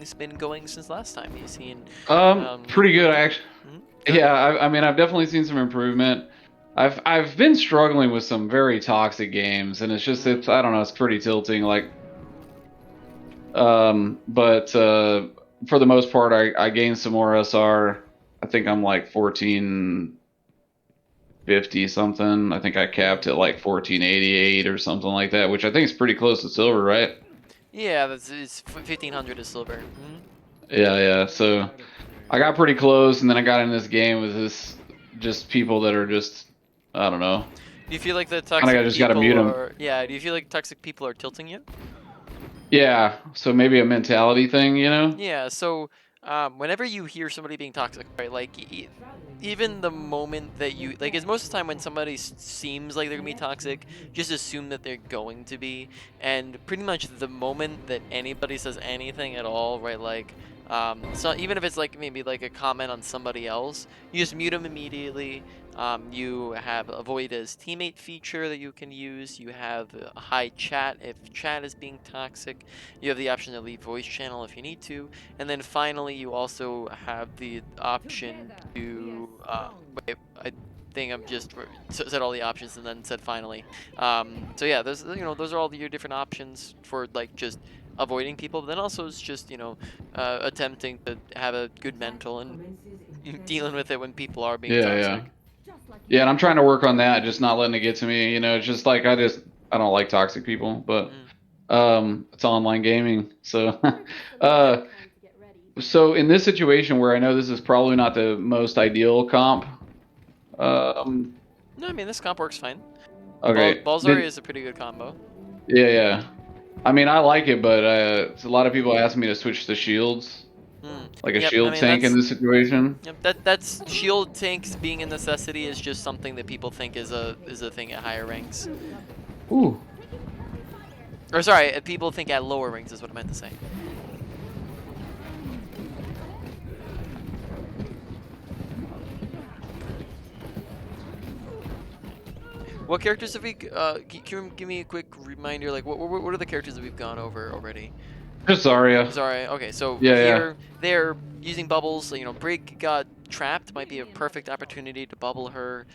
things been going since last time? You seen Pretty good improvement? actually. Mhm. Yeah, I mean, I've definitely seen some improvement. I've been struggling with some very toxic games, and it's I don't know, it's pretty tilting. Like, but for the most part, I gained some more SR. I think I'm like 1450 something. I think I capped at like 1488 or something like that, which I think is pretty close to silver, right? Yeah, it's 1500 is silver. Yeah, yeah. So I got pretty close, and then I got in this game with this just people that are just I don't know. Do you feel like the Kind toxic of just got to mute people them. are? Yeah. Do you feel like toxic people are tilting you? Yeah, so maybe a mentality thing, you know? Yeah. So, whenever you hear somebody being toxic, right? Like, even the moment that you like, is most of the time when somebody seems like they're gonna be toxic, just assume that they're going to be, and pretty much the moment that anybody says anything at all, right? Like, so even if it's like maybe like a comment on somebody else, you just mute them immediately. You have avoid as teammate feature that you can use. You have hide chat if chat is being toxic. You have the option to leave voice channel if you need to. And then finally, you also have the option to, wait, I think I'm just said all the options and then said finally. So yeah, those, those are all your different options for like just avoiding people, but then also it's just, attempting to have a good mental and dealing with it when people are being Yeah, yeah. toxic. Yeah, and I'm trying to work on that, just not letting it get to me, you know, it's just like I don't like toxic people, but Mm. it's online gaming. So uh so in this situation where I know this is probably not the most ideal comp, um No, I mean, this comp works fine. okay. Bronze Zarya is a pretty good combo. Yeah, yeah. I mean, I like it, but a lot of people ask me to switch to shields, like a Yep, I shield mean, tank in this situation. yep, that's shield tanks being a necessity is just something that people think is a thing at higher ranks. Ooh. Or sorry, people think at lower ranks is what I meant to say. What characters have we? Can you give me a quick reminder? Like, what are the characters that we've gone over already? Just Zarya. Sorry. Okay, so Yeah, yeah. here they're using bubbles. So, Brig got trapped. Might be a perfect opportunity to bubble her,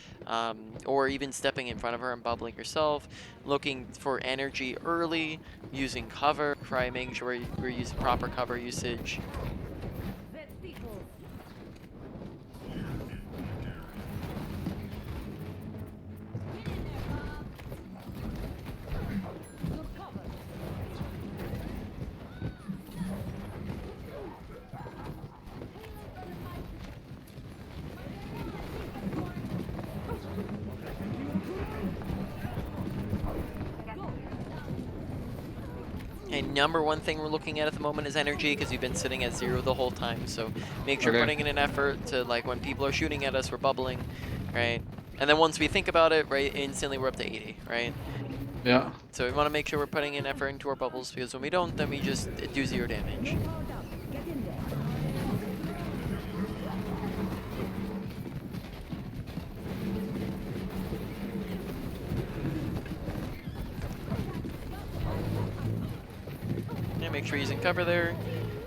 or even stepping in front of her and bubbling yourself. Looking for energy early, using cover, try making sure we're using proper cover usage. And number one thing we're looking at the moment is energy, because we've been sitting at 0 the whole time. So make sure Okay. putting in an effort to, like, when people are shooting at us, we're bubbling, right? And then once we think about it, right, instantly we're up to 80, right? Yeah. So we want to make sure we're putting in effort into our bubbles, because when we don't, then we just do 0 damage. Yeah, make sure you're using cover there.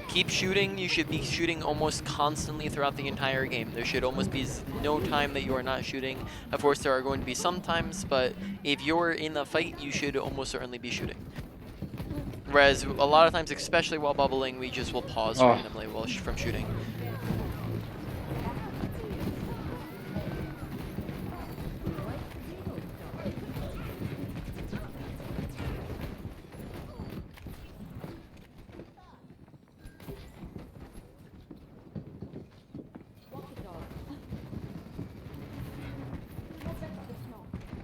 Keep shooting. You should be shooting almost constantly throughout the entire game. There should almost be no time that you are not shooting. Of course, there are going to be some times, but if you're in a fight, you should almost certainly be shooting. Whereas a lot of times, especially while bubbling, we just will pause randomly from shooting.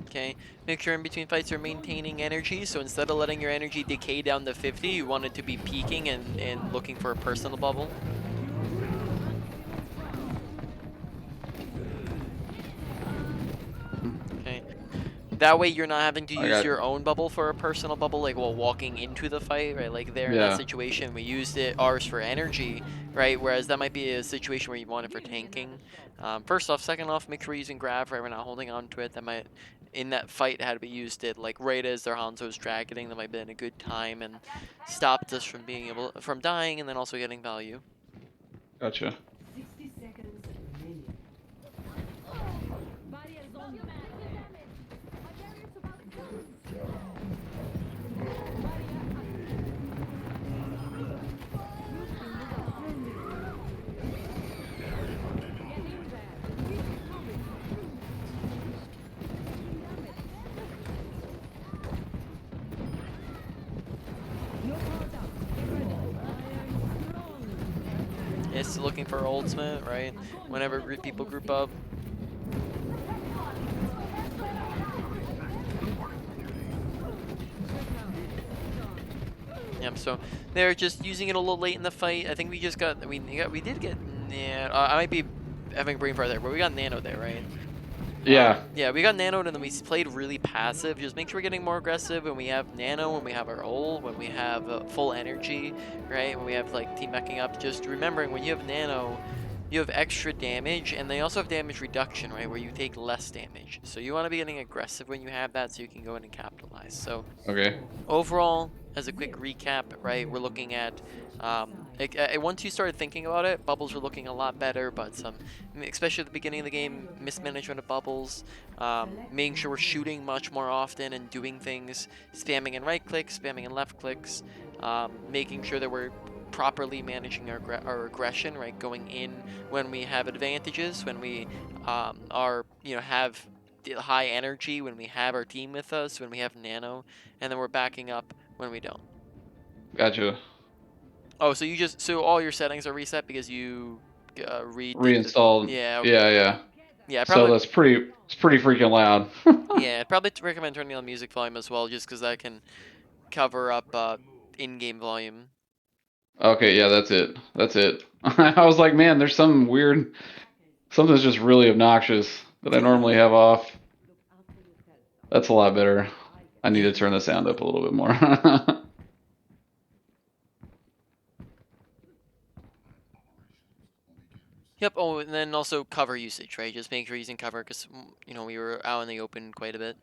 Okay, make sure in between fights you're maintaining energy, so instead of letting your energy decay down to 50, you want it to be peaking and looking for a personal bubble. Okay. That way you're not having to I use got. your own bubble for a personal bubble, like while walking into the fight, right? Like there in that Yeah. situation, we used ours for energy, right? Whereas that might be a situation where you want it for tanking. First off, second off, make sure we're using grav, right? We're not holding on to it. That might, in that fight, had we used it like right as their Hanzo's dragging, that might have been a good time and stopped us from dying and then also getting value. Gotcha. It's looking for ultimate, right? Whenever people group up. Yep, so they're just using it a little late in the fight. I think we just got, we did get, I might be having a brain fart there, but we got nano there, right? Yeah. Yeah, we got nanoed and then we played really passive. Just make sure we're getting more aggressive when we have nano, when we have our ult, when we have full energy, right? When we have like team backing up. Just remembering when you have nano, you have extra damage and they also have damage reduction, right? Where you take less damage. So you want to be getting aggressive when you have that so you can go in and capitalize. So Okay. overall, as a quick recap, right, we're looking at once you started thinking about it, bubbles were looking a lot better, but especially at the beginning of the game, mismanagement of bubbles, making sure we're shooting much more often and doing things, spamming in right clicks, spamming in left clicks, making sure that we're properly managing our aggression, right, going in when we have advantages, when we have the high energy, when we have our team with us, when we have nano, and then we're backing up when we don't. Gotcha. Oh, so all your settings are reset because you redid the. Reinstalled. Yeah, okay. Yeah, yeah. Yeah, So probably. that's pretty. It's pretty freaking loud. Yeah, I'd probably recommend turning on music volume as well, just because that can cover up in-game volume. Okay, yeah, that's it. That's it. I was like, man, there's some weird, something's just really obnoxious that I normally have off. That's a lot better. I need Yeah. to turn the sound up a little bit more. Yep. Oh, and then also cover usage, right? Just make sure you're using cover because we were out in the open quite a bit.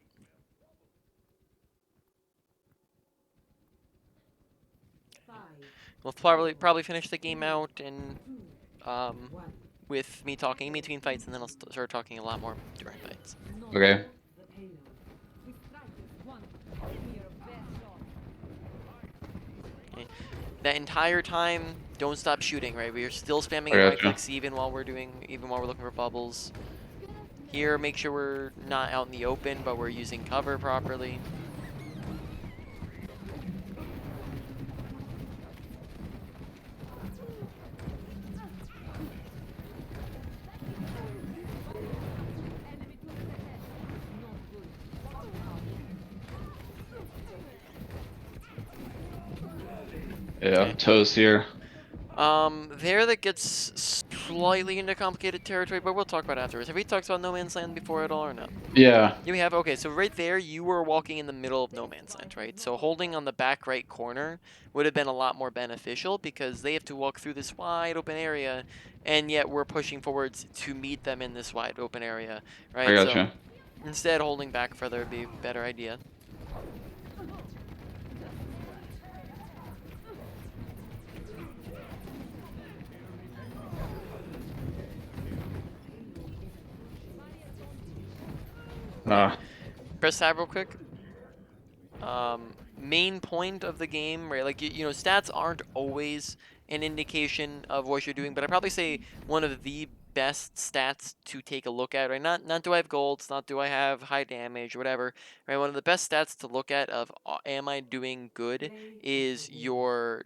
We'll probably finish the game out and with me talking in between fights, and then I'll start talking a lot more during fights. Okay. Okay. That entire time, don't stop shooting, right? We are still spamming I in right gotcha. clicks even while we're looking for bubbles. Here, make sure we're not out in the open, but we're using cover properly. Yeah, Okay. toast here. There that gets slightly into complicated territory, but we'll talk about it afterwards. Have we talked about No Man's Land before at all, or no? Yeah. Yeah, we have. Okay, so right there, you were walking in the middle of No Man's Land, right? So holding on the back right corner would have been a lot more beneficial because they have to walk through this wide open area, and yet we're pushing forwards to meet them in this wide open area, I right? So gotcha. instead, holding back further would be a better idea. Press tab real quick. Main point of the game, right? Like, stats aren't always an indication of what you're doing, but I'd probably say one of the best stats to take a look at, right? Not do I have golds, not do I have high damage, whatever, right? One of the best stats to look at of am I doing good is your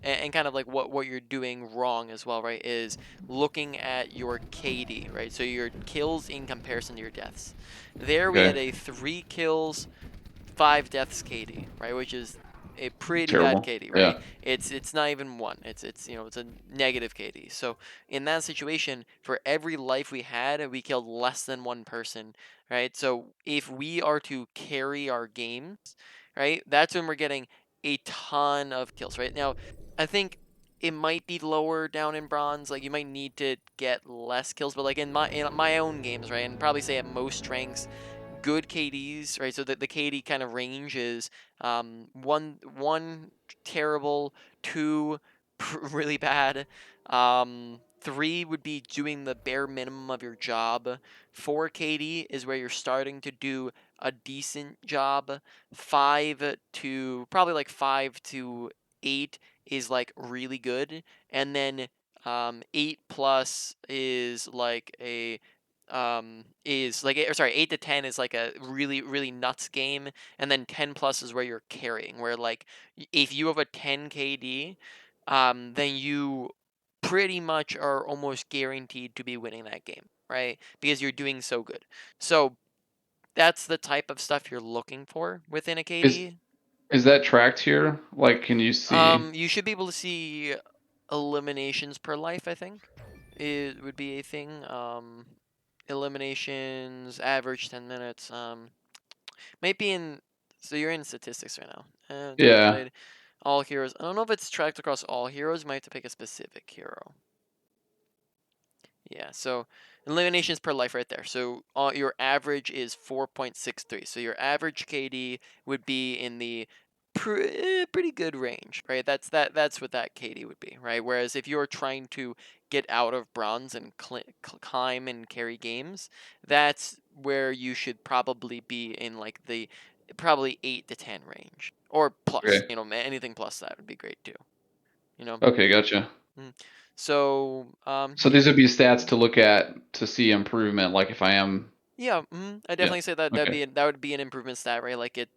and kind of like what you're doing wrong as well, right? Is looking at your KD, right? So your kills in comparison to your deaths. There we had Okay. a 3 kills, 5 deaths KD, right? Which is a pretty bad Terrible. KD, right? Yeah. It's not even 1. It's it's a negative KD. So in that situation, for every life we had, we killed less than 1 person, right? So if we are to carry our games, right, that's when we're getting a ton of kills, right? Now, I think it might be lower down in bronze. Like you might need to get less kills, but like in my own games, right, and probably say at most ranks, good KDs, right? So that the KD kind of range is one terrible, 2 really bad, 3 would be doing the bare minimum of your job, 4 KD is where you're starting to do a decent job, 5 to probably like 5 to 8 is like really good, and then 8 plus is like or sorry 8 to 10 is like a really nuts game, and then 10 plus is where you're carrying, where like if you have a 10 KD, then you pretty much are almost guaranteed to be winning that game, right? Because you're doing so good. So that's the type of stuff you're looking for within a Is KD. is that tracked here? Like, can you see? You should be able to see eliminations per life, I think. It would be a thing. Eliminations, average 10 minutes. Might be in. So you're in statistics right now. Times Yeah. played, all heroes. I don't know if it's tracked across all heroes. You might have to pick a specific hero. Yeah, so eliminations per life right there. So your average is 4.63. So your average KD would be in the pretty good range, right? That's what that KD would be, right? Whereas if you're trying to get out of bronze and climb and carry games, that's where you should probably be in like the probably 8 to 10 range or plus. Okay. Anything plus that would be great too. You know. Okay, gotcha. Mm. So So these would be stats to look at to see improvement. Like if I am, yeah, I yeah. definitely say that Okay. that would be an improvement stat, right? Like it,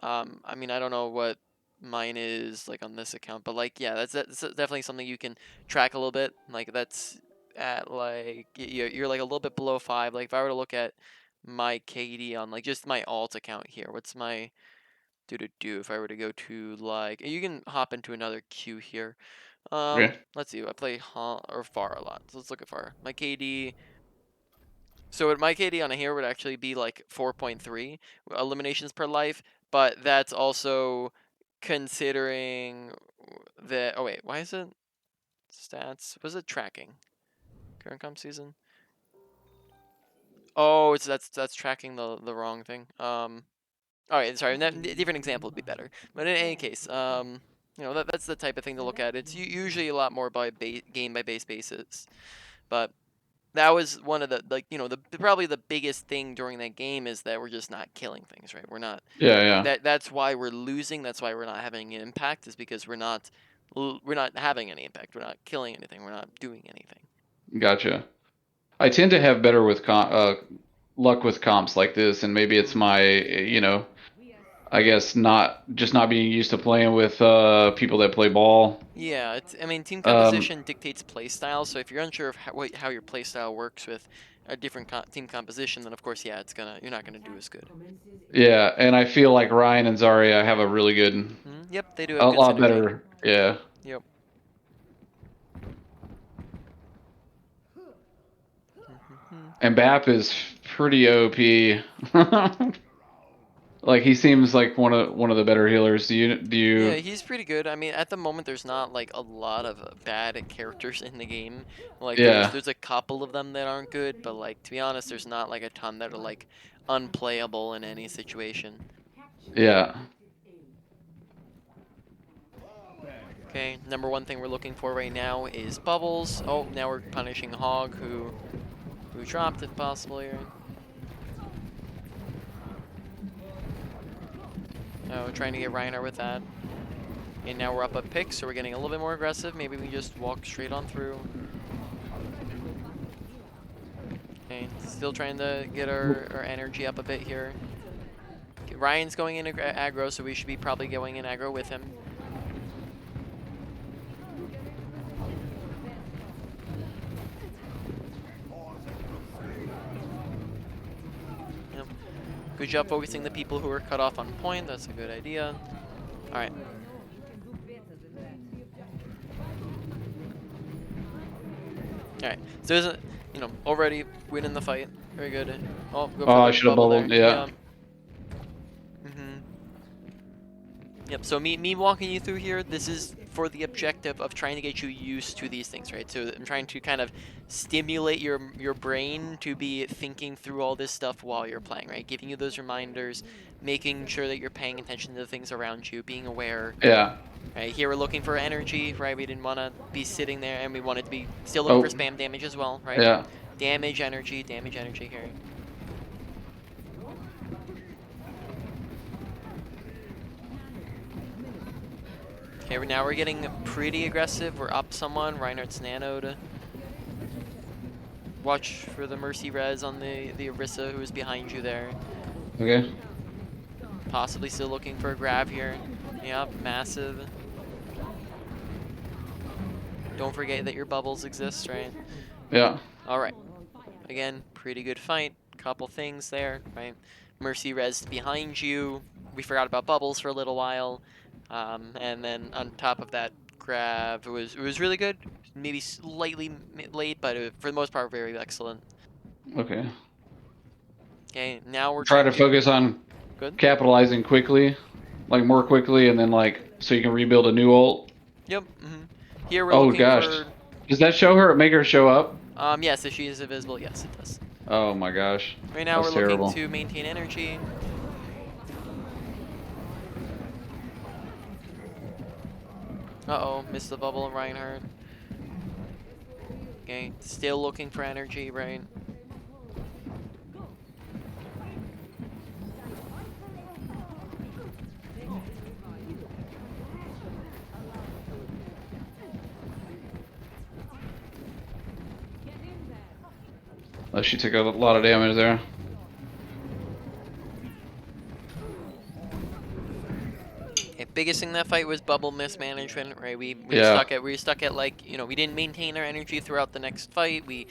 I mean, I don't know what mine is like on this account, but like, yeah, that's definitely something you can track a little bit. Like that's at like you're like a little bit below 5. Like if I were to look at my KD on like just my alt account here, what's my do if I were to go to like you can hop into another queue here. Okay. Let's see, I play or far a lot, so let's look at far. My KD. So my KD on here would actually be like 4.3 eliminations per life, but that's also considering that. Oh wait, why is it stats? Was it tracking current comp season? Oh, it's that's tracking the wrong thing. All right, sorry, different example would be better. But in any case, that's the type of thing to look at. It's usually a lot more by game by base basis, but that was one of the like the probably the biggest thing during that game is that we're just not killing things, right? We're not Yeah, yeah. that's why we're losing. That's why we're not having an impact, is because we're not having any impact. We're not killing anything. We're not doing anything. Gotcha. I tend to have better with luck with comps like this, and maybe it's Mm. my, I guess not being used to playing with people that play ball. Yeah, I mean, team Um, composition dictates play style. So if you're unsure of how your play style works with a different team composition, then of course, yeah, you're not gonna do as good. yeah, and I feel like Ryan and Zarya have a really good, Yep, they do a have good lot synergy. better. Yeah, Yep. and Bap is pretty OP. Like he seems like one of the better healers. Do you? Yeah, he's pretty good. I mean, at the moment, there's not like a lot of bad characters in the game. Like, Yeah, there's a couple of them that aren't good, but like to be honest, there's not like a ton that are like unplayable in any situation. yeah. Okay, number one thing we're looking for right now is bubbles. Oh, now we're punishing Hog, who dropped if possible here. Oh, trying to get Reiner with that. And now we're up a pick, so we're getting a little bit more aggressive. Maybe we just walk straight on through. Okay, still trying to get our energy up a bit here. Okay, Ryan's going in aggro, so we should be probably going in aggro with him. Yep. Good job focusing the people who are cut off on point. That's a good idea. All right. Alright, so isn't, already winning the fight. Very good. Oh, go Oh, for I the should have bubble there. bubbled. Yeah. Yep. Yep, so me walking you through here, this is for the objective of trying to get you used to these things, right? So I'm trying to kind of stimulate your brain to be thinking through all this stuff while you're playing, right? Giving you those reminders, making sure that you're paying attention to the things around you, being aware. Yeah. Right, here we're looking for energy, right? We didn't want to be sitting there, and we wanted to be still looking for Oh. spam damage as well, right? Yeah. Damage energy here. Okay, now we're getting pretty aggressive. We're up someone. Reinhardt's nanoed. Watch for the Mercy res on the Orisa who is behind you there. Okay. Possibly still looking for a grab here. Yep, massive. Don't forget that your bubbles exist, right? Yeah. Alright. Again, pretty good fight. Couple things there, right? Mercy res behind you. We forgot about bubbles for a little while. And then on top of that, grab. It was really good. Maybe slightly late, but for the most part, very excellent. Okay. Okay, now we're Try trying to to... focus on Good? capitalizing quickly, like more quickly, and then like so you can rebuild a new ult. Yep. Here we're Oh looking gosh. for... Does that show her? Make her show up? Yes, if she is invisible, yes, it does. Oh my gosh. Right now That's we're looking terrible. to maintain energy. Uh-oh, missed the bubble, Reinhardt. Okay, still looking for energy, right? Oh, she took a lot of damage there. Okay, biggest thing in that fight was bubble mismanagement, right? We Yeah. stuck at like, we didn't maintain our energy throughout the next fight. We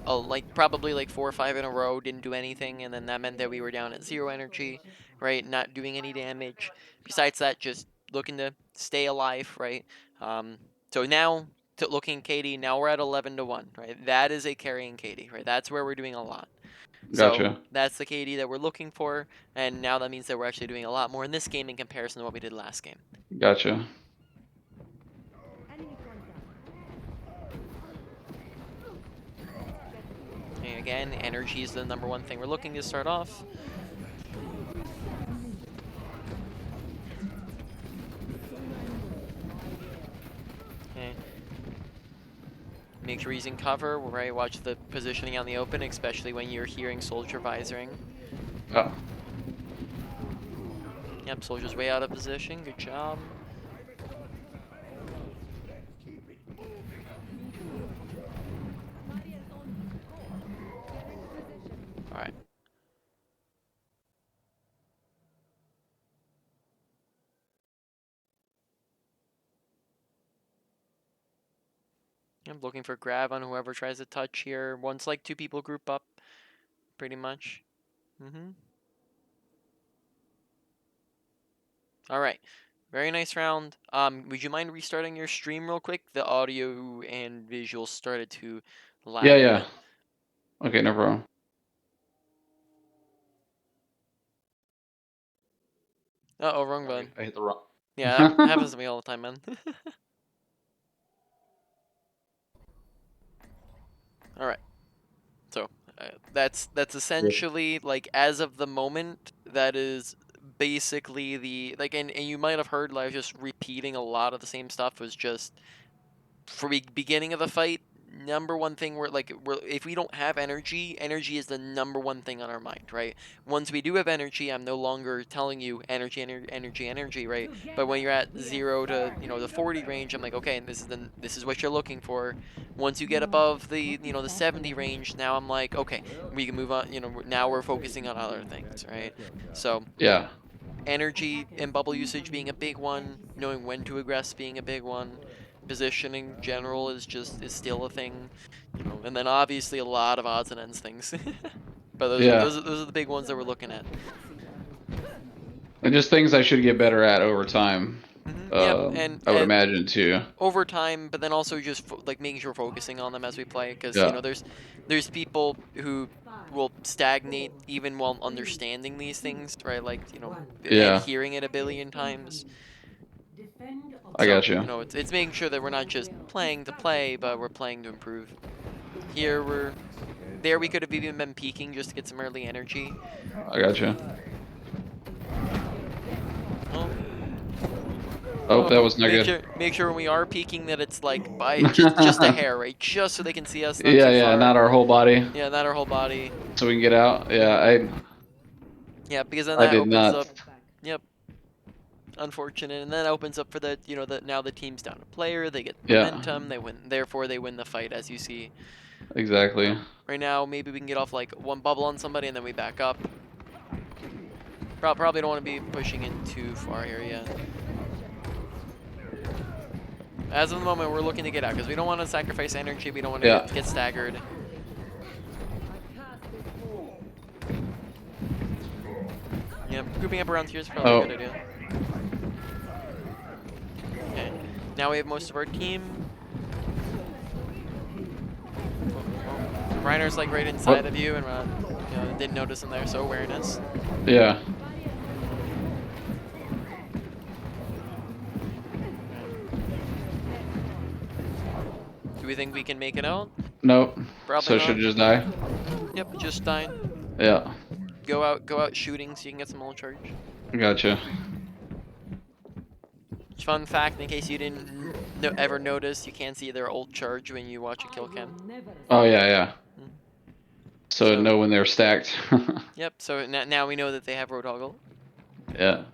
like probably like 4 or 5 in a row, didn't do anything, and then that meant that we were down at 0 energy, right? Not doing any damage. Besides that, just looking to stay alive, right? So now looking at Katie, now we're at 11-1, right? That is a carrying Katie, right? That's where we're doing a lot. So Gotcha. that's the KD that we're looking for, and now that means that we're actually doing a lot more in this game in comparison to what we did last game. Gotcha. And again, energy is the #1 thing we're looking to start off. Okay. Make sure he's in cover, right? Watch the positioning on the open, especially when you're hearing Soldier visoring. Oh. Yep, Soldier's way out of position. Good job. Alright. I'm looking for grab on whoever tries to touch here. Once like 2 people group up, pretty much. Alright. Very nice round. Would you mind restarting your stream real quick? The audio and visual started to Yeah, lag a yeah. bit. Okay, no problem. Uh-oh, wrong button. I hit the wrong. Yeah, that happens to me all the time, man. Alright. So, that's essentially, like, as of the moment, that is basically the, like, and you might have heard, like, just repeating a lot of the same stuff was just, for beginning of the fight, #1 thing if we don't have energy, energy is the #1 thing on our mind, right? Once we do have energy, I'm no longer telling you energy, energy, right? But when you're at 0 to the 40 range, I'm like, okay, this is what you're looking for. Once you get above the the 70 range, now I'm like, okay, we can move on. Now we're focusing on other things, right? So Yeah. energy and bubble usage being a big one, knowing when to aggress being a big one, positioning general is still a thing, and then obviously a lot of odds and ends things. But Yeah. those are the big ones that we're looking at. And just things I should get better at over time. Yep, I would and imagine too. over time, but then also just like making sure we're focusing on them as we play, because you Yeah, know there's people who will stagnate even while understanding these things, right? Like and yeah, hearing it a billion times. I So got you. it's making sure that we're not just playing to play, but we're playing to improve. Here we could have even been peeking just to get some early energy. I got you. Well, Oh, that was not good. make sure when we are peeking that it's like by just a hair, right? Just so they can see us, not Yeah, too yeah, far. not our whole body, Yeah, not our whole body. so we can get out. Yeah, Yeah, because then I that did opens not. up. Yep, unfortunate, and then that opens up for the now the team's down a player. They get Yeah, momentum. They win. Therefore, they win the fight, as you see. exactly. Right now, maybe we can get off like one bubble on somebody, and then we back up. Probably don't want to be pushing in too far here yet. As of the moment, we're looking to get out because we don't want to sacrifice energy. We don't want to Yeah. get staggered. Yeah, grouping up around here is probably a Oh, good idea. Okay, now we have most of our team. Reiner's like right inside what? of you, and didn't notice him there, so awareness. Yeah. Do we think we can make it out? Nope. Probably So I should not. just die. Yep, just dying. Yeah. Go out shooting so you can get some ult charge. Gotcha. Fun fact, in case you didn't ever notice, you can see their ult charge when you watch a kill cam. Oh yeah, yeah. Mm. So I know when they're stacked. Yep, so now we know that they have Roadhoggle. Yeah.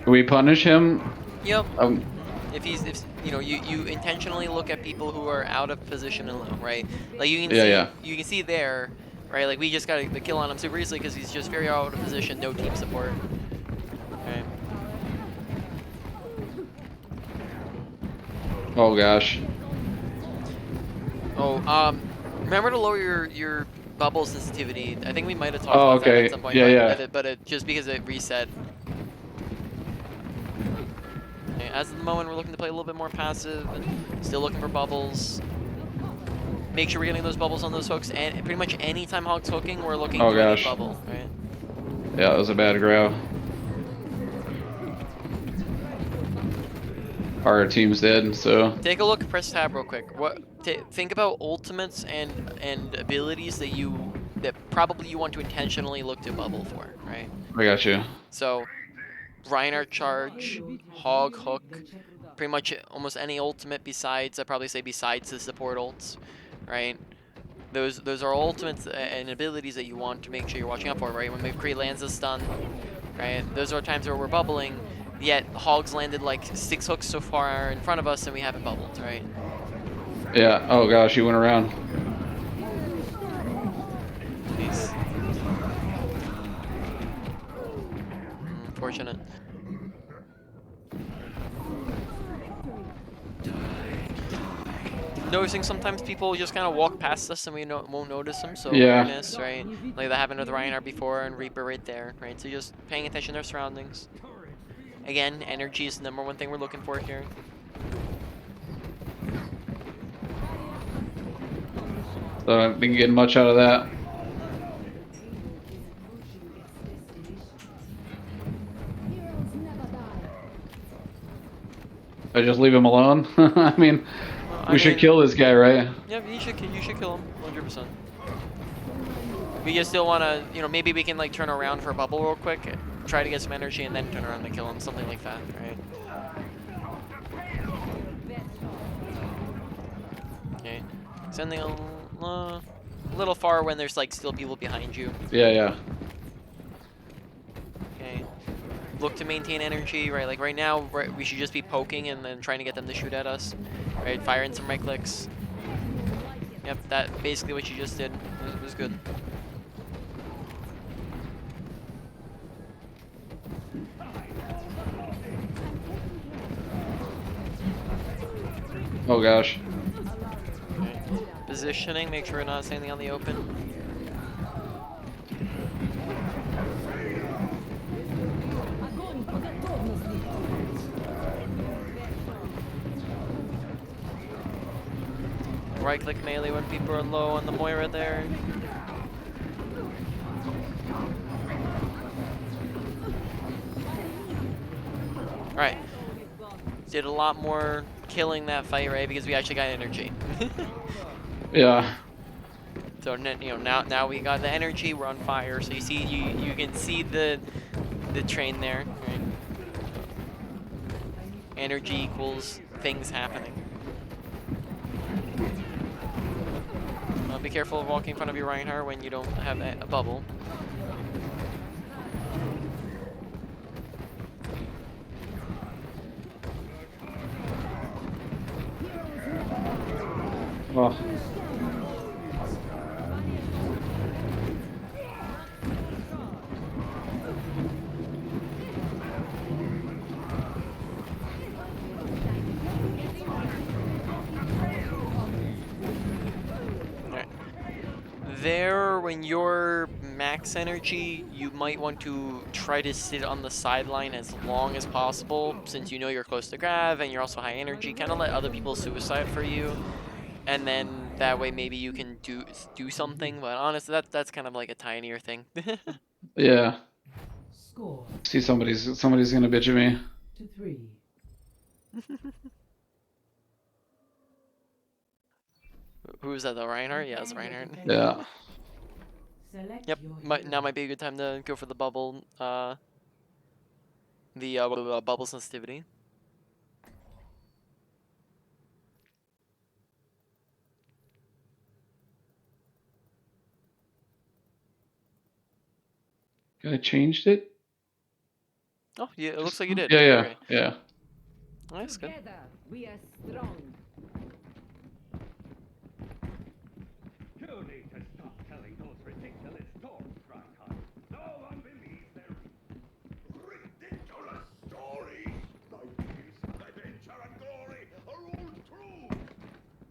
Do we punish him? Yep. Um. If you intentionally look at people who are out of position and low, right? Like Yeah, yeah. you can see there, right? Like we just got the kill on him super easily because he's just very out of position, no team support. Okay. Oh gosh. Oh, remember to lower your bubble sensitivity. I think we might have talked Oh, about that okay. at some point, Yeah, yeah. but it just because it reset. Okay, as of the moment, we're looking to play a little bit more passive and still looking for bubbles. Make sure we're getting those bubbles on those hooks, and pretty much anytime Hog's hooking, we're looking Oh for any gosh. bubble, right? Yeah, that was a bad grab. Our team's dead, so. Take a look, press tab real quick. Think about ultimates and abilities that probably you want to intentionally look to bubble for, right? I got you. So, Reiner charge, Hog hook, pretty much almost any ultimate besides, I'd probably say besides the support ults, right? Those are ultimates and abilities that you want to make sure you're watching out for, right? When McCree lands a stun, right? Those are times where we're bubbling, yet Hog's landed like 6 hooks so far in front of us and we haven't bubbled, right? Yeah. Oh gosh, he went around. Jeez. Unfortunate. Noticing sometimes people just kind of walk past us and we won't notice them, so Yeah. awareness, right? Like that happened with Reinhardt before and Reaper right there, right? So just paying attention to their surroundings. Again, energy is the #1 thing we're looking for here. So I didn't get much out of that. I just leave him alone. I mean, we should kill this guy, right? Yeah, you should kill him, 100%. We just still want to, maybe we can like turn around for a bubble real quick, try to get some energy, and then turn around and kill him, something like that, right? Okay, sending a little far when there's like still people behind you. Yeah, yeah. Okay, look to maintain energy, right? Like right now, we should just be poking and then trying to get them to shoot at us, right? Fire in some right clicks. Yep, that basically what you just did. It was good. Oh gosh. Okay. Positioning, make sure we're not standing on the open. Right click melee when people are low on the Moira there. Alright. Did a lot more killing that fight, right? Because we actually got energy. Yeah. So now we got the energy, we're on fire. So you can see the train there, right? Energy equals things happening. Be careful of walking in front of your Reinhardt when you don't have a bubble. Oh. There, when you're max energy, you might want to try to sit on the sideline as long as possible, since you know you're close to grav and you're also high energy. Kind of let other people suicide for you, and then that way maybe you can do something. But honestly, that's kind of like a tinier thing. Yeah. See, somebody's gonna bitch at me. Who is that, the Reinhardt? Yeah, it's Reinhardt. Yeah. Yep, now might be a good time to go for the bubble, bubble sensitivity. I changed it. Oh, yeah, it looks like you did. Yeah, yeah, Okay. yeah. Oh, that's good. We are strong. You need to stop telling those ridiculous stories, Reinhardt. No one believes their ridiculous stories. Like peace, adventure, and glory are all true.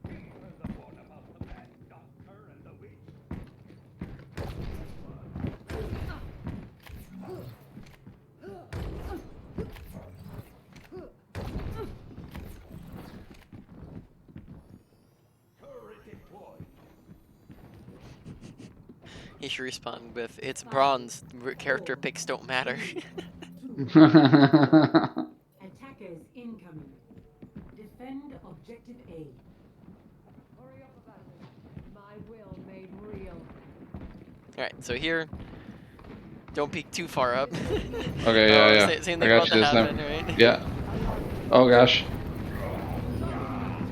Even the one about the bad doctor and the witch. He should respond with, "It's bronze. Character picks don't matter." Attackers incoming. Defend objective A. Hurry up about it. My will made real. Alright, so here, don't peek too far up. Okay, yeah, yeah. Same I thing got about you to this happen, time. right? Yeah. Oh gosh.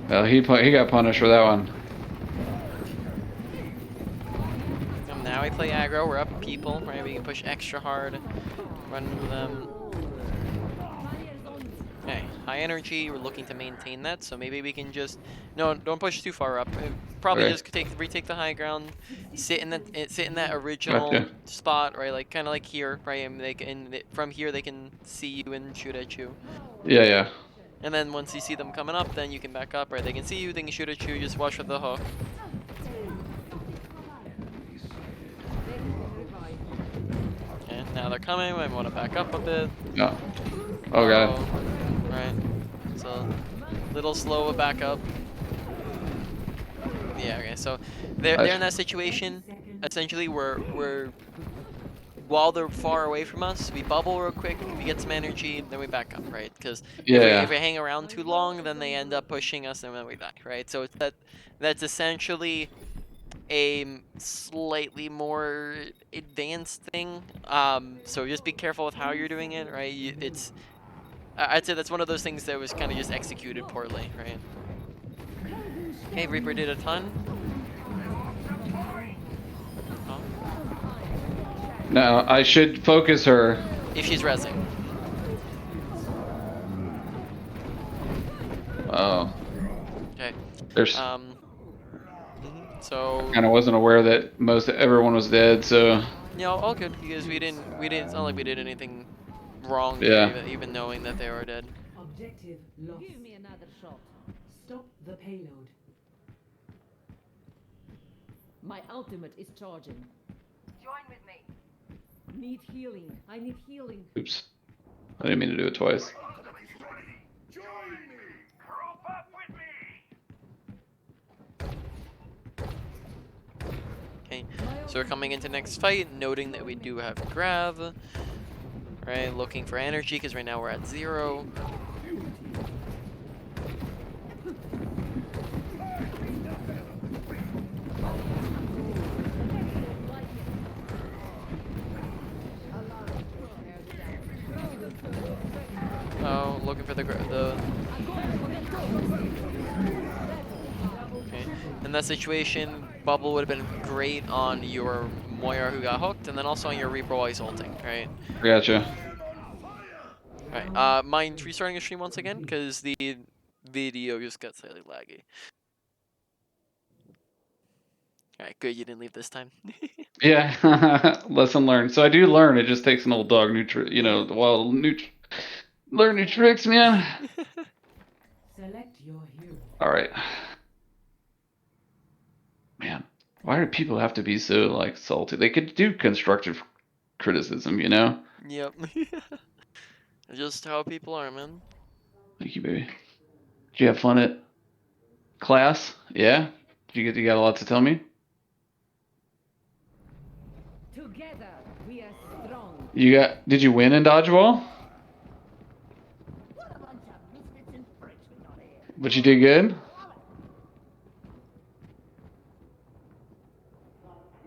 Well, he got punished for that one. And now we play aggro. We're up people, right? We can push extra hard, run into them. Okay, high energy. We're looking to maintain that, so maybe we can just don't push too far up. Probably Okay. just retake the high ground, sit in that original Gotcha. spot, right? Like kind of like here, right? And from here they can see you and shoot at you. Yeah, yeah. And then once you see them coming up, then you can back up, right? They can see you, they can shoot at you. Just watch for the hook. Okay, now they're coming. I want to back up a bit. No. Oh god. Right. So, little slow a back up. Yeah. Okay. So, they're in that situation. Essentially, we're while they're far away from us, we bubble real quick, we get some energy, then we back up, right? Because Yeah. if we hang around too long, then they end up pushing us, and then we die, right? So it's that's essentially a slightly more advanced thing. So just be careful with how you're doing it, right? I'd say that's one of those things that was kind of just executed poorly, right? Okay, Reaper did a ton. Oh. Now I should focus her. If she's rezzing. Oh. Okay. There's. So. Kind of wasn't aware that everyone was dead, so. Yeah, all good because we didn't. It's not like we did anything wrong Yeah. here, even knowing that they were dead. Objective lost. Give me another shot. Stop the payload. My ultimate is charging. Join with me. Need healing. I need healing. Oops. I didn't mean to do it twice. Join me! Group up with me! Okay, so we're coming into next fight, noting that we do have grav. Right, looking for energy because right now we're at 0. Oh, looking for the okay. In that situation, bubble would have been great on your Moira who got hooked, and then also on your Reaper while he's ulting, right? Gotcha. Alright, mind restarting the stream once again, because the video just got slightly laggy. Alright, good, you didn't leave this time. Yeah, lesson learned. So I do learn. It just takes an old dog you know, well, learn new tricks, man. Select your hero. All right. Man, why do people have to be so like salty? They could do constructive criticism, you know? Yep. Just how people are, man. Thank you, baby. Did you have fun at class? Yeah? You got a lot to tell me? Together, we are strong. Did you win in dodgeball? What a bunch of misfits and freaks we got here. But you did good?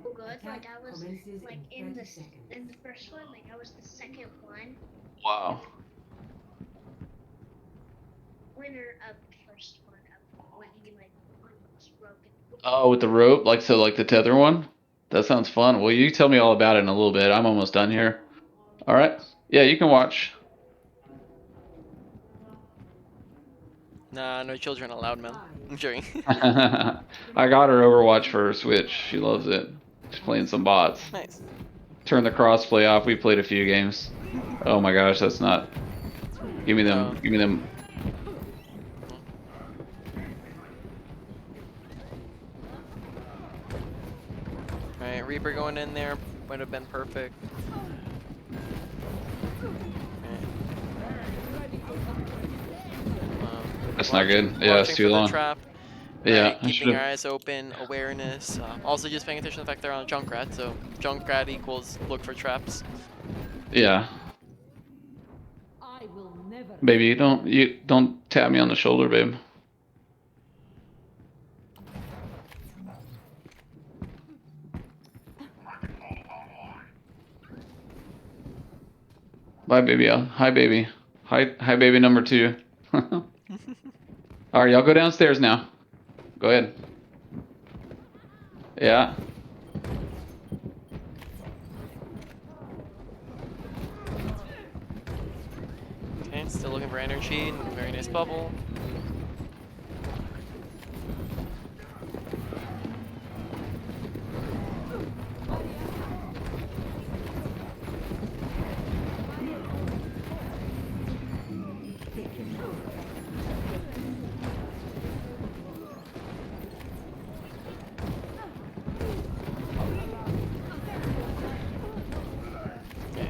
Good. Like I was Commences like in in 30 the seconds. in the first one, like I was the second one, Wow. winner of the first one of when he like was broken. Oh, with the rope? Like the tether one? That sounds fun. Well, you tell me all about it in a little bit. I'm almost done here. All right. Yeah, you can watch. Nah, no children allowed, man. I'm joking. I got her Overwatch for her Switch. She loves it. She's playing some bots. Nice. Turn the crossplay off. We played a few games. Oh my gosh, that's not. Give me them. Oh. Give me them. Alright, Reaper going in there would have been perfect. That's not good. Yeah, it's Watching too for the long. trap. Yeah, Right, I keeping our should've- eyes open, awareness. Also just paying attention to the fact they're on a Junkrat, so Junkrat equals look for traps. Yeah, I will never. baby, you don't tap me on the shoulder, babe. Bye, baby. Hi, baby. Hi, baby number 2. All right, y'all go downstairs now. Go ahead. Yeah. Okay, still looking for energy. Very nice bubble. Okay.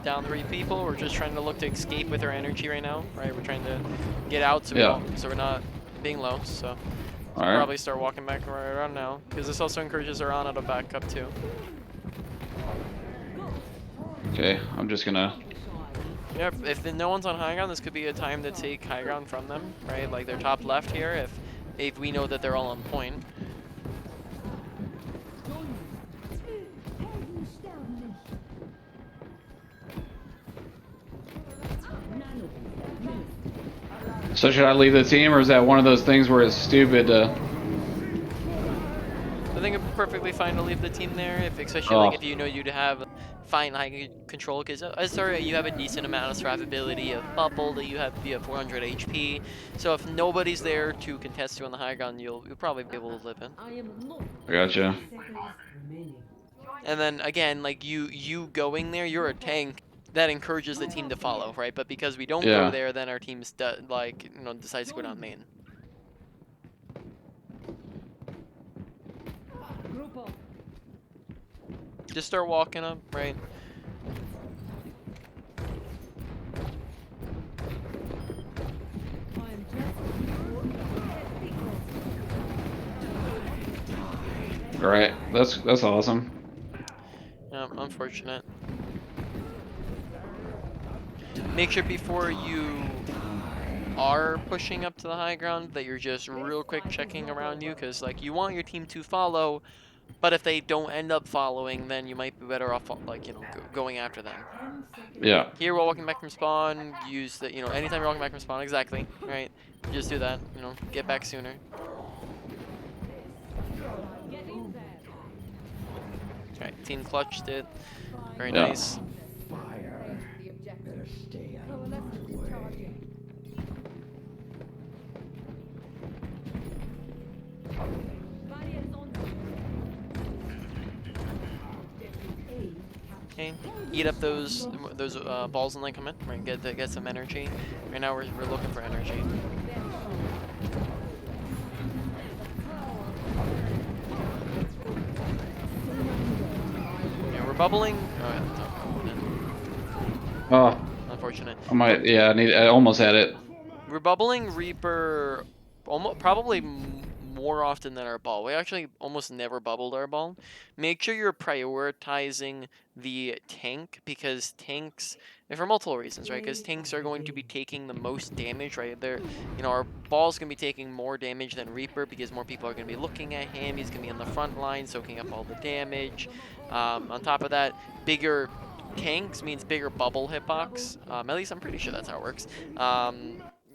Down 3 people. We're just trying to look to escape with our energy right now. Right, we're trying to get out so we're not being low. So All right. probably start walking back right around now, because this also encourages our Ana to back up too. Okay, I'm just gonna. Yeah, if no one's on high ground, this could be a time to take high ground from them, right? Like they're top left here. If we know that they're all on point. So should I leave the team, or is that one of those things where it's stupid to? I think it'd be perfectly fine to leave the team there, especially Oh. like if you know you'd have fine high control, because sorry, you have a decent amount of survivability of bubble, that you have 400 HP. So if nobody's there to contest you on the high ground, you'll probably be able to live in. I am not. I gotcha. Seconds remaining. And then again, like you going there, you're a tank. That encourages the team to follow, right? But because we don't Yeah. go there, then our team decides to go down main. up. Just start walking up, right? I'm just All right, that's awesome. Unfortunate. Make sure before you are pushing up to the high ground that you're just real quick checking around you, because like you want your team to follow, but if they don't end up following, then you might be better off like going after them. 10 seconds. Yeah. Here, while walking back from spawn, use the anytime you're walking back from spawn, exactly, right? Just do that. Get back sooner. get in there. Alright, team clutched it. Very Yeah. nice. Fire. The objective. Better stay out of Coalescence my is way. charging. Barrier is on. Okay, eat up those balls and then come in. Right, get some energy. Right now we're looking for energy. Yeah, we're bubbling. Oh, yeah, Oh, unfortunate. I almost had it. We're bubbling Reaper probably more often than our ball. We actually almost never bubbled our ball. Make sure you're prioritizing the tank, because tanks, and for multiple reasons, right? Because tanks are going to be taking the most damage, right? Our ball's going to be taking more damage than Reaper because more people are going to be looking at him. He's going to be on the front line soaking up all the damage. On top of that, bigger tanks means bigger bubble hitbox. At least I'm pretty sure that's how it works.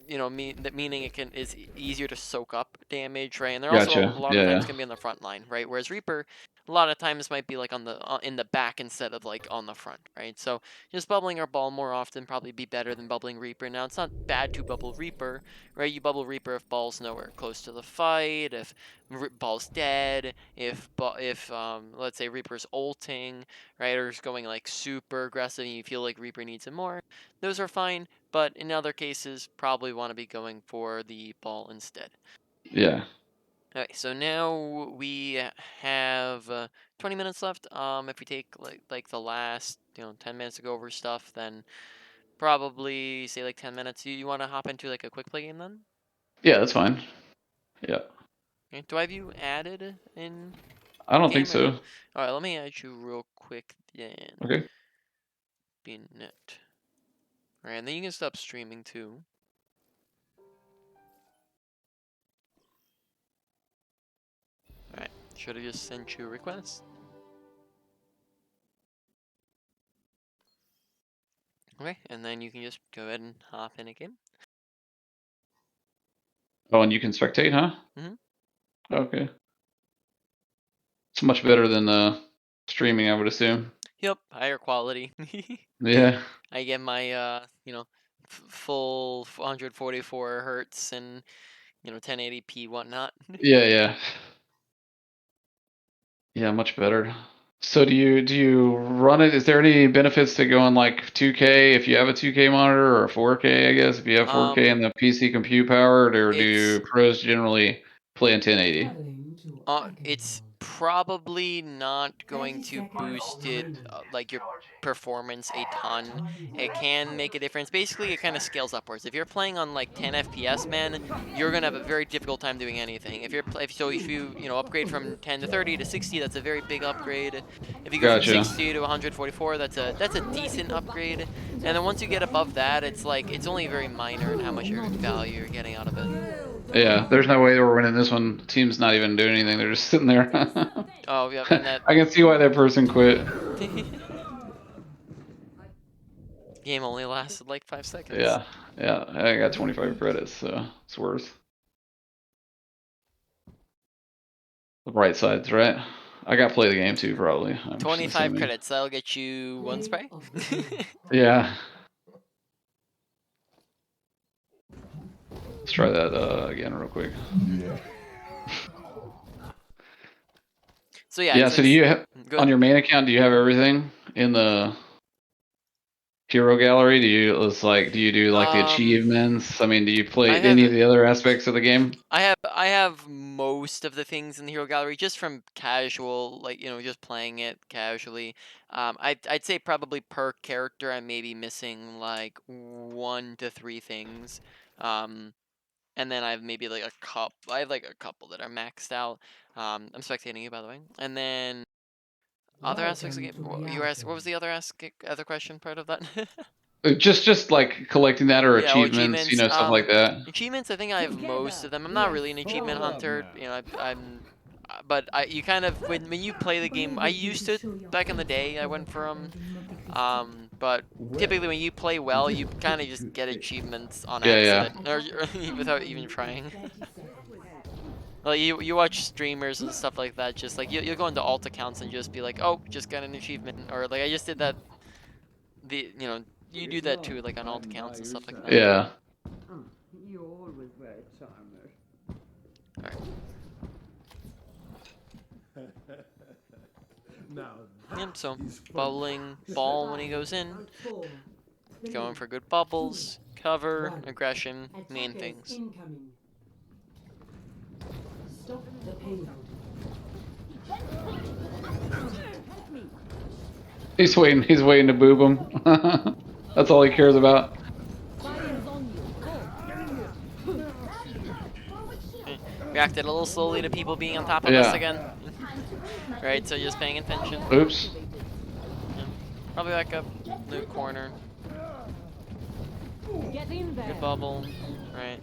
Meaning is easier to soak up damage, right? And they're also a Gotcha. lot of Yeah, times yeah. gonna be on the front line, right? Whereas Reaper, a lot of times might be like on the in the back instead of like on the front, right? So just bubbling our ball more often probably be better than bubbling Reaper. Now it's not bad to bubble Reaper, right? You bubble Reaper if ball's nowhere close to the fight, if ball's dead, if let's say Reaper's ulting, right, or is going like super aggressive and you feel like Reaper needs it more. Those are fine. But in other cases, probably want to be going for the ball instead. Yeah. Okay, so now we have 20 minutes left. If we take like the last 10 minutes to go over stuff, then probably say like 10 minutes. You want to hop into like a quick play game then? Yeah, that's fine. Yeah. Okay, do I have you added in I don't think game or no? so. All right, let me add you real quick then. Okay. Be net. All right, and then you can stop streaming too. Alright, should have just sent you a request. Okay, and then you can just go ahead and hop in a game. Oh, and you can spectate, huh? Mhm. Okay. It's much better than streaming, I would assume. Yep, higher quality. Yeah. I get my full 144 hertz and 1080p whatnot. Yeah, yeah. Yeah, much better. So do you run it? Is there any benefits to going like 2K if you have a 2K monitor, or 4K, I guess, if you have 4K and the PC compute powered, or do It's pros generally play in 1080? Traveling to it's Eichenwald. probably not 30 going to seconds boost it remaining. like your performance a ton. It can make a difference. Basically, it kind of scales upwards. If you're playing on like 10 FPS, man, you're gonna have a very difficult time doing anything. If you upgrade from 10 to 30 to 60, that's a very big upgrade. If you go from Gotcha. 60 to 144, that's a decent upgrade. And then once you get above that, it's only very minor in how much value you're getting out of it. Yeah, there's no way we're winning this one. Team's not even doing anything. They're just sitting there. Oh, yeah, and that I can see why that person quit. game only lasted like 5 seconds. Yeah, yeah. I got 25 credits, so it's worth. The bright sides, right? I got to play the game too, probably. I'm 25 assuming. credits, that'll get you one spray. Yeah. Let's try that again real quick. So yeah, Yeah. So do you have good. on your main account? Do you have everything in the hero gallery? Do you do like the achievements? I mean, do you play I any of have the other aspects of the game? I have most of the things in the hero gallery just from casual, like, just playing it casually. I'd say probably per character I'm maybe missing like 1 to 3 things. And then I have maybe like I have like a couple that are maxed out. I'm spectating you, by the way. And then other aspects of the Welcome game. to You were asking, what reality. was the other question part of that? Just like collecting that or Yeah, oh, achievements, achievements. stuff like that. Achievements. I think I have most Together, of them. I'm we not are really an achievement stronger. hunter. But you kind of when you play the game. I used to back in the day. I went for them. But typically when you play well, you kind of just get achievements on Yeah, yeah. accident, or without even trying. Like you watch streamers and stuff like that. Just like you'll go into alt accounts and just be like, oh, just got an achievement, or like I just did that. You do that too, like on alt accounts and stuff like that. Yeah. You always were a charmer. Alright. Now Yep, so that is fun. bubbling ball when he goes in, Round 4. going for good bubbles, cover, One. aggression, main Attackers things. incoming. Stop the payload. He's waiting to boob him. That's all he cares about. Fire is on you. Go. Reacted a little slowly to people being on top of us Yeah. again. Right, so just paying attention. Oops. Yeah. Probably back up, new corner, Get in there. good bubble, right.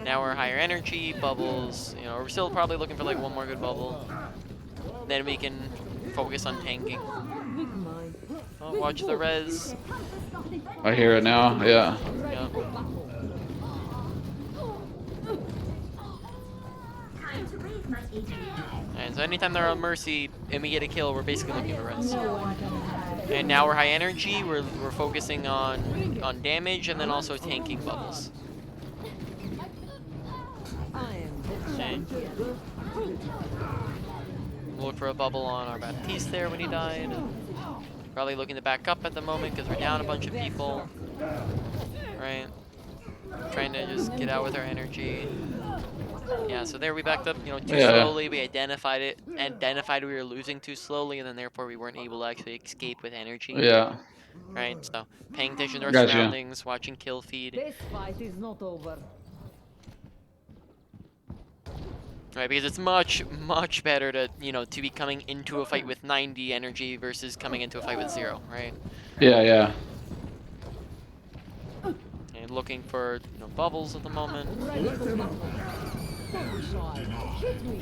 Now we're higher energy, bubbles, we're still probably looking for like one more good bubble. Then we can focus on tanking. Oh, watch the res. I hear it now. Yeah. Yeah. And so anytime they're on Mercy and we get a kill, we're basically looking for res. And now we're high energy, we're focusing on damage and then also tanking bubbles. I am the Okay. champion. We'll look for a bubble on our Baptiste there when he died. Probably looking to back up at the moment because we're down a bunch of people. Right? Trying to just get out with our energy. Yeah, so there we backed up, too Yeah. slowly. We identified we were losing too slowly, and then therefore we weren't able to actually escape with energy. Yeah. Right, so paying attention to our Gotcha. surroundings, watching kill feed. This fight is not over. Right, because it's much, much better to, to be coming into a fight with 90 energy versus coming into a fight with 0, right? Yeah, yeah. And looking for, bubbles at the moment. Ready for battle. Don't be shy. Hit me.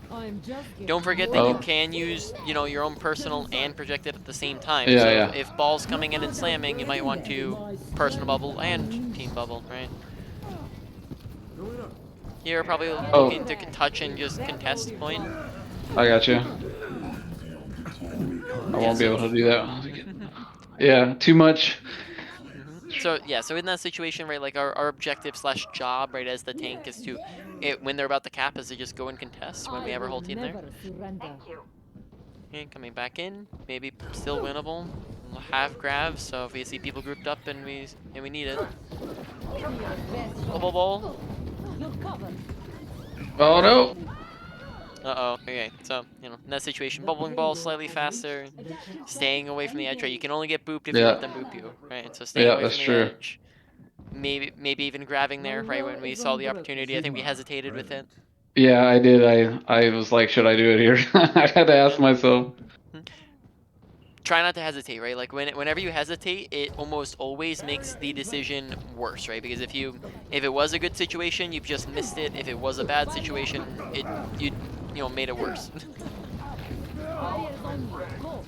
I'm just getting Don't forget that you Oh. can use, your own personal and projected at the same time. Yeah, so yeah. if ball's coming in and slamming, you might want to personal bubble and team bubble, right? Here, probably looking to touch and just contest point. I got you. I won't be able to do that. Yeah, too much. So yeah, so in that situation, right, like our objective slash job, right, as the tank is to, when they're about to cap, is to just go and contest when we have our whole team there. Never surrender. Okay, coming back in, maybe still winnable. We'll have grabs, so if we see people grouped up and we need it. Give me your best shot. Bubble ball. You're covered. Oh no. Uh-oh, okay, so, in that situation, bubbling ball slightly faster, staying away from the edge, right? You can only get booped if you Yeah. let them boop you, right? So staying Yeah, away that's from true. the edge. Maybe even grabbing there, right, when we saw the opportunity. I think we hesitated with it. Yeah, I did. I was like, should I do it here? I had to ask myself. Try not to hesitate, right? Like whenever you hesitate, it almost always makes the decision worse, right? Because if it was a good situation, you've just missed it. If it was a bad situation, you made it worse. Fire is on you. Go.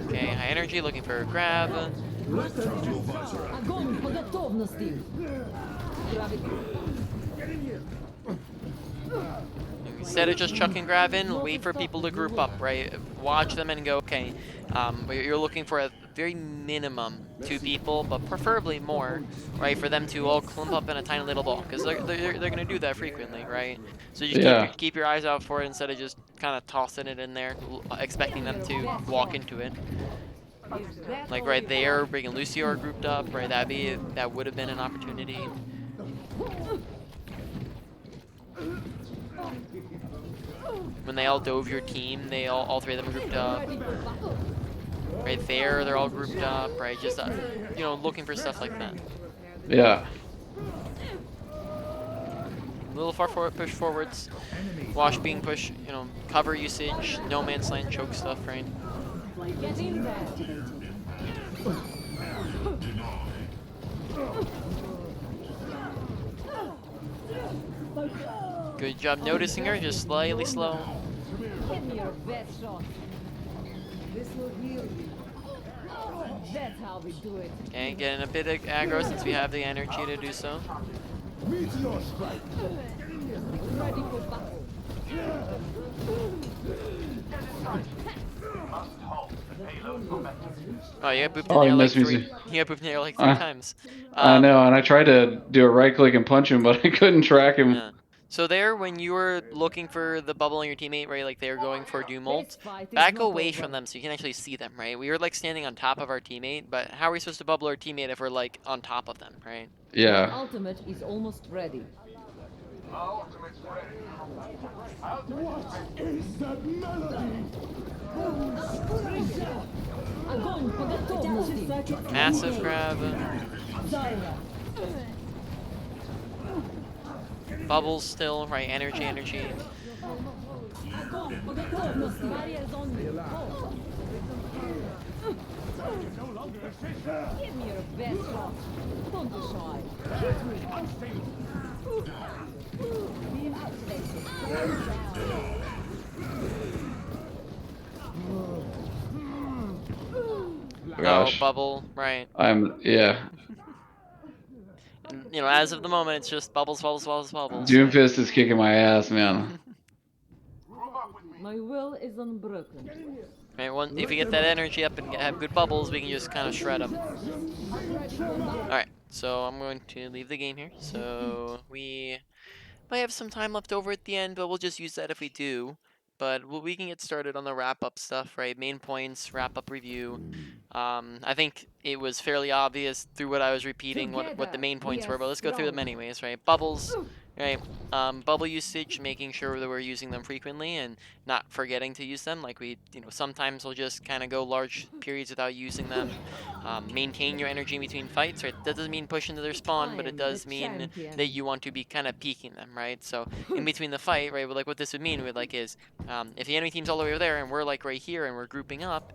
Okay, high energy, looking for a grab. Огонь по готовности. Гравит. Instead of just chuck and grab in, wait for people to group up, right? Watch them and go, okay, you're looking for a very minimum 2 people, but preferably more, right? For them to all clump up in a tiny little ball, because they're going to do that frequently, right? So just Yeah. keep your eyes out for it instead of just kind of tossing it in there, expecting them to walk into it. Like right there, Brig and Lucio are grouped up, right? That would have been an opportunity. When they all dove your team, all 3 of them grouped up. Right there, they're all grouped up, right? Just looking for stuff like that. Yeah. A little far forward, push forwards. Wash being pushed, cover usage, no man's land, choke stuff, right? Get in there. Good job noticing her, just slightly slow. Give me your best shot. This will heal you. That's how we do it. Okay, getting a bit of aggro since we have the energy to do so. Meteor strike. Ready for battle. Oh, you got booped Oh, in he there like missed me. 3. You got booped in there like 3 times. I know, and I tried to do a right click and punch him, but I couldn't track him. Yeah. So there, when you were looking for the bubble on your teammate, right, like they were going for doom ult, This fight is back not away from over. them so you can actually see them, right? We were like standing on top of our teammate, but how are we supposed to bubble our teammate if we're like on top of them, right? My Yeah. ultimate is almost ready. What is that melody? Огонь по готовности. Massive grab. Zarya. Bubbles still, right? Energy. Огонь по готовности. Barrier is on me. Give me your best shot. Don't be shy. Hit me. Beam activated. Gosh. Oh, bubble, right. Yeah. And, as of the moment, it's just bubbles. Doomfist is kicking my ass, man. My will is unbroken. Right, if you get that energy up and have good bubbles, we can just kind of shred them. Alright, so I'm going to leave the game here. So we might have some time left over at the end, but we'll just use that if we do. But we can get started on the wrap-up stuff, right? Main points, wrap-up review. I think it was fairly obvious through what I was repeating what the main points were, but let's go through them anyways, right? Bubbles, right? Bubble usage, making sure that we're using them frequently and not forgetting to use them. Like sometimes we'll just kind of go large periods without using them. Maintain your energy in between fights, right? That doesn't mean push into their spawn, but it does mean that you want to be kind of peeking them, right? So in between the fight, right? Like what this would mean is if the enemy team's all the way over there and we're like right here and we're grouping up,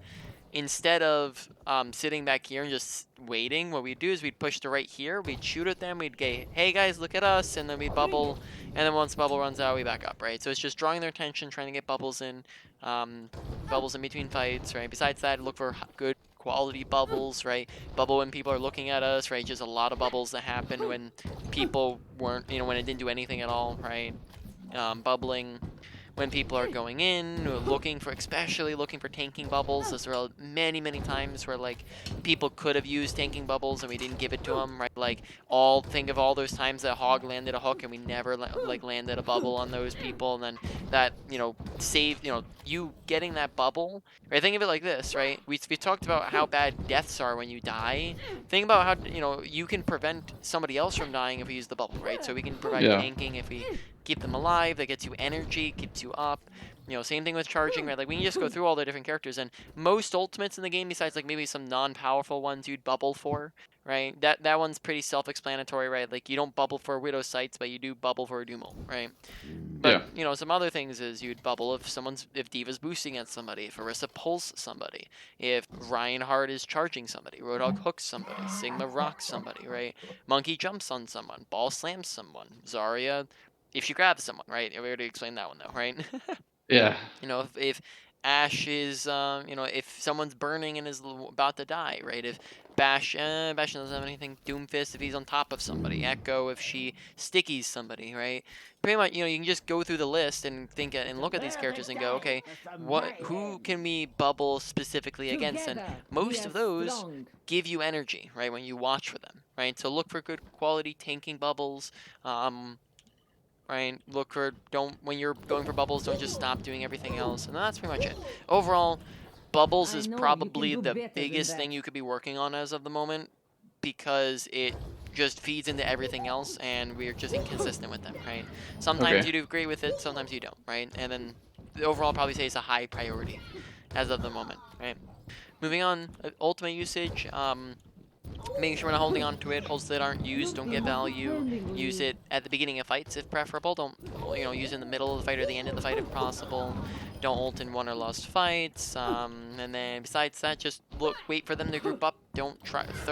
instead of sitting back here and just waiting, what we'd do is we'd push to right here, we'd shoot at them, we'd go, hey guys, look at us, and then we bubble, and then once bubble runs out, we back up, right? So it's just drawing their attention, trying to get bubbles in between fights, right? Besides that, look for good quality bubbles, right? Bubble when people are looking at us, right? Just a lot of bubbles that happen when people weren't, when it didn't do anything at all, right? Bubbling when people are going in, especially looking for tanking bubbles. There's many times where like people could have used tanking bubbles and we didn't give it to them, right? Like think of all those times that Hog landed a hook and we never landed a bubble on those people, and then that saved you getting that bubble. Right? Think of it like this, right? We talked about how bad deaths are when you die. Think about how you can prevent somebody else from dying if we use the bubble, right? So we can provide Yeah. tanking if we keep them alive. That gets you energy, keeps you up. Same thing with charging, right? Like we can just go through all the different characters, and most ultimates in the game, besides like maybe some non-powerful ones you'd bubble for, right? That one's pretty self-explanatory, right? Like you don't bubble for Widow Sights, but you do bubble for a Doom ult, right? But some other things is you'd bubble if Diva's boosting at somebody, if Orisa pulls somebody, if Reinhardt is charging somebody, Roadhog hooks somebody, Sigma rocks somebody, right? Monkey jumps on someone, Ball slams someone, Zarya if she grabs someone, right? We already explained that one though, right? Yeah. If Ash is, you know, if someone's burning and is about to die, right? If Bash doesn't have anything. Doomfist if he's on top of somebody. Echo if she stickies somebody, right? Pretty much, you know, you can just go through the list and think and look at these characters and go, okay, who can we bubble specifically against? And most of those give you energy, right? When you watch for them, right? So look for good quality tanking bubbles. Right? Look for when you're going for bubbles, don't just stop doing everything else. And that's pretty much it. Overall, bubbles is probably the biggest thing you could be working on as of the moment because it just feeds into everything else and we're just inconsistent with them, right? Sometimes Okay. you do great with it, sometimes you don't, right? And then the overall probably say it's a high priority as of the moment, right? Moving on, ultimate usage, making sure we're not holding on to it. Ults that aren't used don't get value. Use it at the beginning of fights if preferable. Don't, you know, use it in the middle of the fight or the end of the fight if possible. Don't ult in won or lost fights. And then besides that, just wait for them to group up. Don't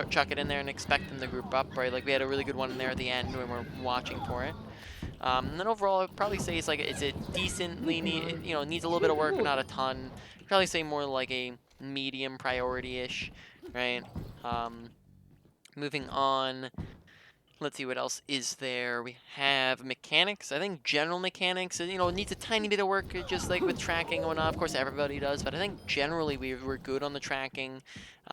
chuck it in there and expect them to group up, right? Like we had a really good one in there at the end when we're watching for it. And then overall, I'd probably say it's decently you know, needs a little bit of work, but not a ton. I'd probably say more like a medium priority-ish, right? Moving on, let's see what else is there. We have mechanics. I think general mechanics, you know, needs a tiny bit of work, just like with tracking and whatnot. Of course, everybody does, but I think generally we're good on the tracking.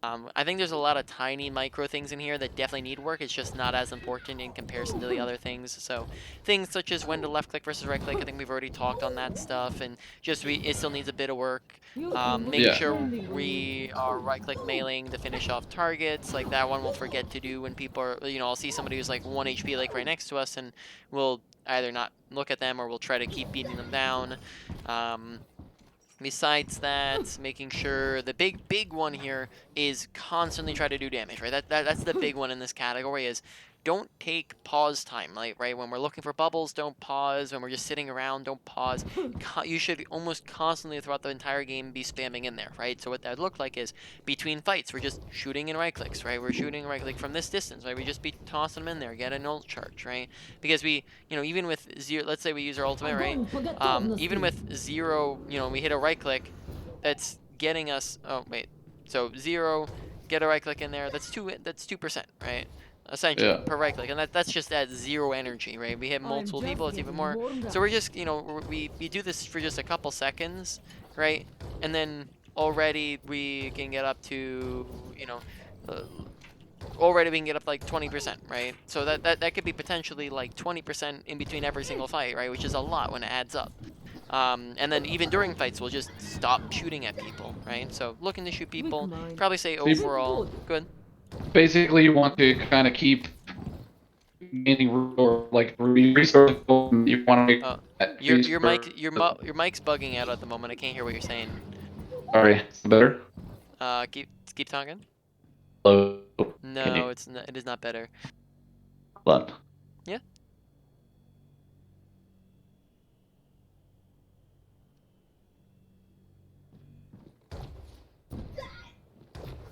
I think there's a lot of tiny micro things in here that definitely need work. It's just not as important in comparison to the other things. So things such as when to left click versus right click, I think we've already talked on that stuff, and just it still needs a bit of work. Making Yeah. sure we are right click mailing to finish off targets, like that one we'll forget to do when people are, you know, I'll see somebody who's like 1 HP like right next to us and we'll either not look at them or we'll try to keep beating them down. Besides that, making sure the big one here is constantly try to do damage, right? That's the big one in this category is don't take pause time, like, right? When we're looking for bubbles, don't pause. When we're just sitting around, don't pause. You should almost constantly throughout the entire game be spamming in there, right? So what that would look like is between fights, we're just shooting in right clicks, right? We're shooting right click from this distance, right? We just be tossing them in there, get an ult charge, right? Because we, you know, even with zero, let's say we use our ultimate, right? Even with zero, you know, we hit a right click, that's getting us. Oh wait, so zero, get a right click in there. That's 2%, right? Essentially Yeah. per right click, and that's just at zero energy, right? We hit multiple people, it's even more. So we're just, you know, we do this for just a couple seconds, right? And then already we can get up to, you know, uh, already we can get up like 20%, right? So that could be potentially like 20% in between every single fight, right? Which is a lot when it adds up. And then even during fights, we'll just stop shooting at people, right? So looking to shoot people, probably say So you overall, good. basically you want to kind of keep gaining resource, like resource. You want to make Uh, that your mic your mic's bugging out at the moment. I can't hear what you're saying. Sorry, better. Keep talking. Hello. Can No, you it is not better. hold on? Yeah.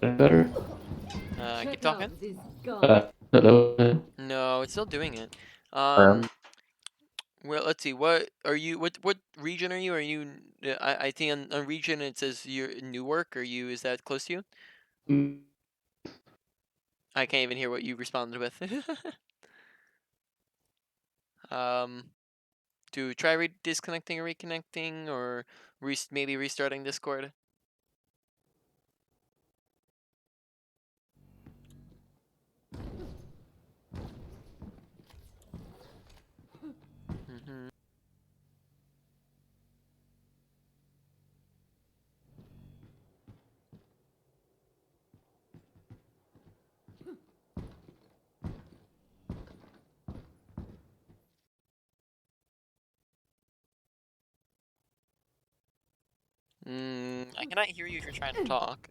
Better. Keep talking. Hello. No, it's still doing it. Um, Well, let's see. What are you? What region are you? Are you? I think on region it says you're Newark. Are you? Is that close to you? I can't even hear what you responded with. um, to try disconnecting or reconnecting, or maybe restarting Discord. Mm-hmm. I cannot hear you if you're trying to talk.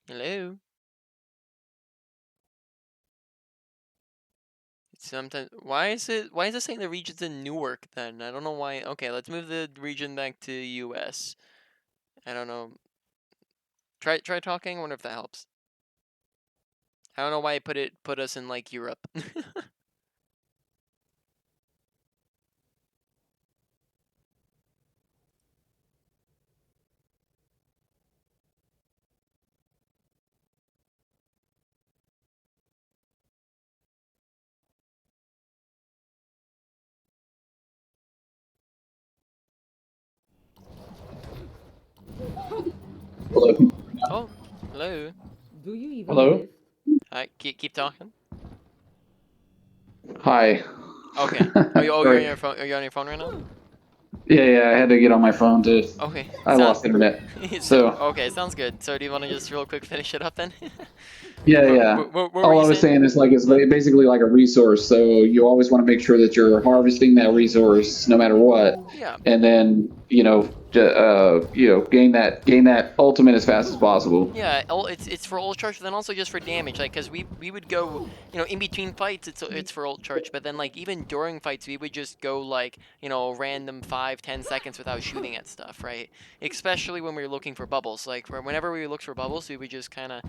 Hello. Sometimes why is it saying the region's in Newark then? I don't know why. Okay, let's move the region back to US. I don't know. Try talking. I wonder if that helps. I don't know why I put us in like Europe. Hello. Oh, hello. Do you even Hello? lift? Alright, keep talking. Hi. Okay. You're on Sorry. your phone. Are you on your phone right now? Yeah, I had to get on my phone to. Okay. I lost internet. So, Okay, sounds good. So do you want to just real quick finish it up then? yeah. What were All you I was saying? saying is like it's basically like a resource. So you always want to make sure that you're harvesting that resource no matter what, Yeah. and then gain that ultimate as fast as possible. Yeah, it's for ult charge, but then also just for damage. Like, cause we would go, in between fights, it's for ult charge, but then like even during fights, we would just go like, random 5-10 seconds without shooting at stuff, right? Especially when we were looking for bubbles. Like, whenever we looked for bubbles, we would just kind of,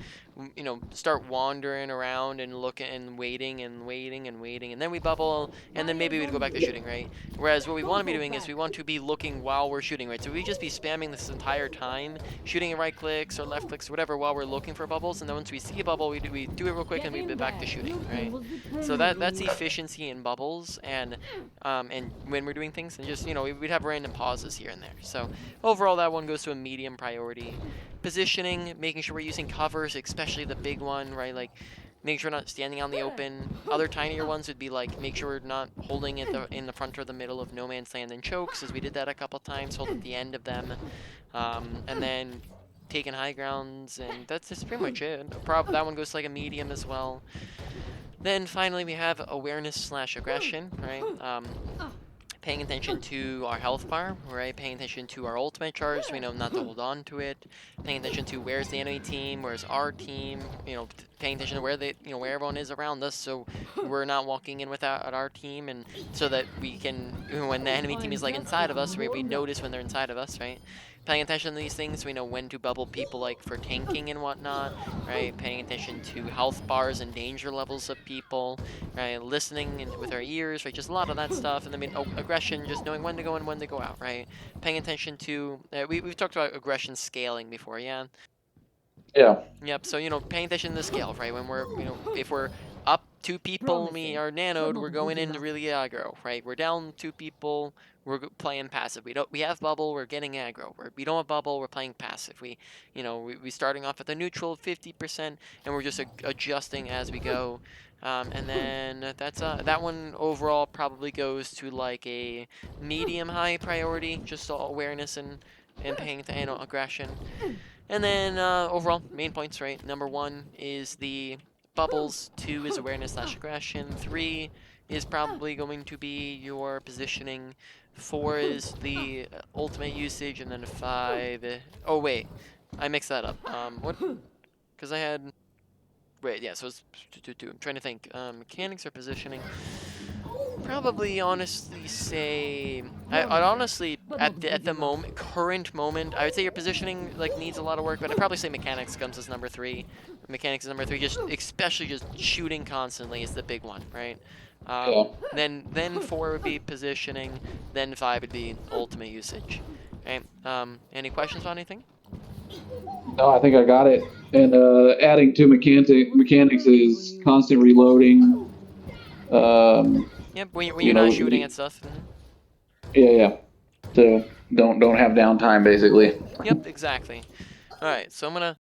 start wandering around and looking and waiting and waiting and waiting, and then we bubble, and then maybe we'd go back to shooting, right? Whereas what we want to be doing is we want to be looking while we're shooting, right? So we just be spamming this entire time, shooting right clicks or left clicks or whatever while we're looking for bubbles, and then once we see a bubble, we do it real quick and we be back to shooting, right? So that's efficiency in bubbles, and when we're doing things, and just we'd have random pauses here and there. So overall, that one goes to a medium priority. Positioning, making sure we're using covers, especially the big one, right? Like make sure we're not standing on the open. Other tinier ones would be like make sure we're not holding it in the front or the middle of no man's land and chokes, as we did that a couple times. Hold at the end of them, and then taking high grounds, and that's pretty much it. That one goes to like a medium as well. Then finally we have awareness/aggression, right? Paying attention to our health bar, right? Paying attention to our ultimate charge, so we know not to hold on to it. Paying attention to where's the enemy team, where's our team, paying attention to where where everyone is around us, so we're not walking in without our team, and so that we can, when the enemy team is like inside of us, we notice when they're inside of us, right? Paying attention to these things, so we know when to bubble people like for tanking and whatnot, right? Paying attention to health bars and danger levels of people, right? Listening with our ears, right? Just a lot of that stuff. And then aggression, just knowing when to go and when to go out, right? Paying attention to, we've talked about aggression scaling before, yeah? Yeah. Yep, so, paying attention to the scale, right? When we're, if we're up 2 people and we are nanoed, we're going in really aggro, right? We're down 2 people, we're playing passive. We have bubble, we're getting aggro. We don't have bubble, we're playing passive. We starting off at the neutral 50%, and we're just adjusting as we go. And then that one overall probably goes to like a medium high priority, just awareness and paying attention, aggression. And then overall, main points, right? Number 1 is the bubbles, 2 is awareness/aggression, 3 is probably going to be your positioning, 4 is the ultimate usage, and then 5. Oh wait, I mixed that up. What? Because I had. Wait, yeah. So it's 2. I'm trying to think. Mechanics or positioning. Probably honestly say I'd honestly at the moment current moment I would say your positioning like needs a lot of work, but I'd probably say mechanics comes as number 3. Mechanics is number 3, just especially just shooting constantly is the big one, right? Yeah. Then 4 would be positioning, then 5 would be ultimate usage. Okay. Any questions on anything? No, I think I got it. And adding to mechanics is constant reloading. Yep. When You you're not know, shooting at stuff. yeah. So don't have downtime basically. Yep. Exactly. All right. So I'm gonna